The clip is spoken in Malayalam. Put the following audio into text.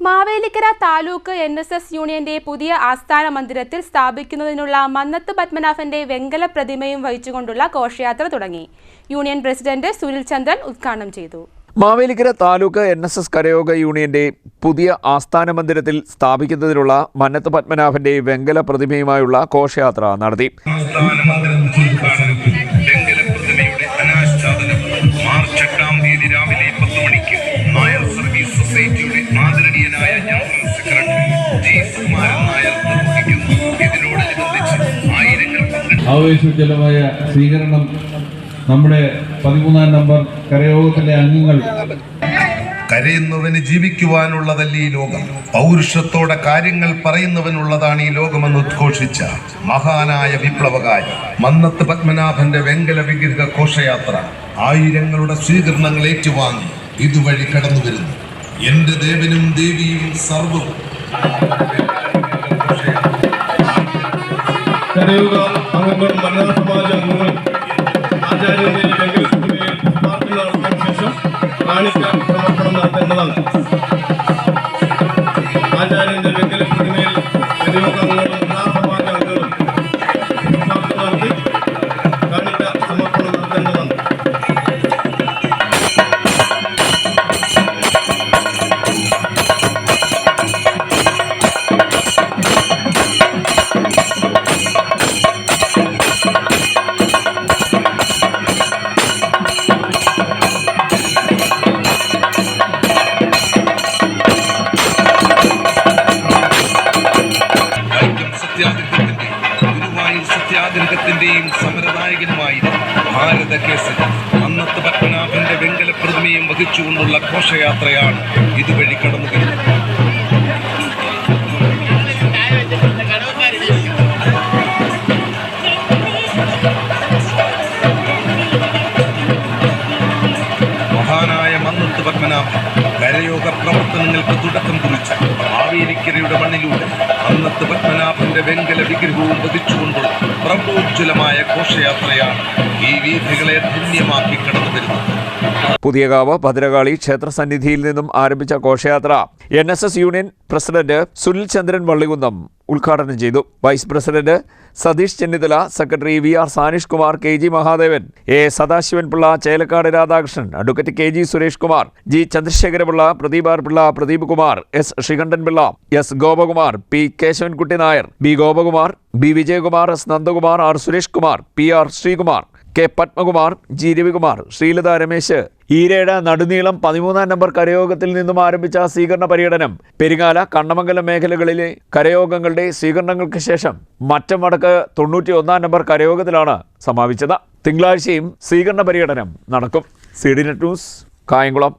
മാവേലിക്കര താലൂക്ക് NSS യൂണിയന്റെ പുതിയ ആസ്ഥാന മന്ദിരത്തിൽ സ്ഥാപിക്കുന്നതിനുള്ള മന്നത്ത് പത്മനാഭന്റെ വെങ്കല പ്രതിമയും വഹിച്ചുകൊണ്ടുള്ള ഘോഷയാത്ര തുടങ്ങി. യൂണിയൻ പ്രസിഡന്റ് സുനിൽ ചന്ദ്രൻ ഉദ്ഘാടനം ചെയ്തു. മാവേലിക്കര താലൂക്ക് NSS കരയോഗ യൂണിയന്റെ പുതിയ ആസ്ഥാന മന്ദിരത്തിൽ സ്ഥാപിക്കുന്നതിനുള്ള മന്നത്ത് പത്മനാഭന്റെ വെങ്കല പ്രതിമയുമായുള്ള ഘോഷയാത്ര നടത്തി. ആവേശോജ്വലമായ സ്വീകരണം നമ്മുടെ 13-ാം നമ്പർ കരയോഗത്തിലെ അംഗങ്ങൾ. കരയുന്നവന് ജീവിക്കുവാനുള്ളതല്ല ഈ ലോകം, പൗരുഷത്തോടെ കാര്യങ്ങൾ പറയുന്നവനുള്ളതാണ് ഈ ലോകമെന്ന് ഉദ്ഘോഷിച്ച മഹാനായ വിപ്ലവകാരി മന്നത്ത് പത്മനാഭന്റെ വെങ്കല വിഗ്രഹ ഘോഷയാത്ര ആയിരങ്ങളുടെ സ്വീകരണങ്ങൾ ഏറ്റുവാങ്ങി ഇതുവഴി കടന്നു വരുന്നു. എന്റെ ദേവനും ദേവിയും സർവവും കരയോഗ അംഗങ്ങളും വനിതാ സമാജ അംഗങ്ങളും ആചാര്യന്റെ വെങ്കല പ്രതിമയിൽ പ്രാർത്ഥന നടത്തിയ ശേഷം കാണിക്കാൻ സമർപ്പണം നടത്തേണ്ടതാണ്. ആചാര്യന്റെ വെങ്കല പ്രതിമയിൽ കരയോഗ അംഗങ്ങളും വനിതാ സമാജ അംഗങ്ങളും പ്രാർത്ഥന നടത്തി കാണിക്കാൻ സമർപ്പണം നടത്തേണ്ടതാണ്. സത്യാഗ്രഹത്തിന്റെയും സമരനായകനുമായി ഭാരത കേസരി മന്നത്ത് പത്മനാഭന്റെ വെങ്കല പ്രതിമയും വഹിച്ചുകൊണ്ടുള്ള ഘോഷയാത്രയാണ് ഇതുവഴി കടന്നു വരുന്നത്. മഹാനായ മന്നത്ത് പത്മനാഭൻ കരയോഗ പ്രവർത്തനങ്ങൾക്ക് തുടക്കം കുറിച്ച മാവേലിക്കരയുടെ മണ്ണിലൂടെ മന്നത്ത് പത്മനാഭന്റെ വെങ്കല വിഗ്രഹവും വഹിച്ചുകൊണ്ടുള്ള പ്രഭോജ്വലമായ ഘോഷയാത്രയാണ് ഈ വീഥികളെ ധന്യമാക്കി കടന്നു വരുന്നത്. പുതിയകാവ് ഭദ്രകാളി ക്ഷേത്ര സന്നിധിയിൽ നിന്നും ആരംഭിച്ച ഘോഷയാത്ര NSS union president Sunil Chandran Vallikunnam ഉദ്ഘാടനം ചെയ്തു. Vice president Satheesh Chennithala, secretary VR Sanish Kumar, KG Mahadevan, A Sadasivan Pillai, Chelakkad Radhakrishnan, advocate KG Suresh Kumar, G Chandrasekharapillai, Pradeep R Pillai, Pradeep Kumar, S Sreekantan Pillai, S Gopakumar, P Kesavankutty Nair, B Gopakumar, B Vijayakumar, S Nandakumar, R Suresh Kumar, PR Sreekumar, K Padmakumar, G Ravikumar, Sreelatha Ramesh, Eereda നടുനീളം 13-ാം നമ്പർ കരയോഗത്തിൽ നിന്നും ആരംഭിച്ച സ്വീകരണ പര്യടനം പെരിങ്ങാല, കണ്ണമംഗലം മേഖലകളിലെ കരയോഗങ്ങളുടെ സ്വീകരണങ്ങൾക്ക് ശേഷം മറ്റം വടക്ക് 91-ാം നമ്പർ കരയോഗത്തിലാണ് സമാപിച്ചത്. തിങ്കളാഴ്ചയും സ്വീകരണ പര്യടനം നടക്കും. CDNet news, Kayamkulam.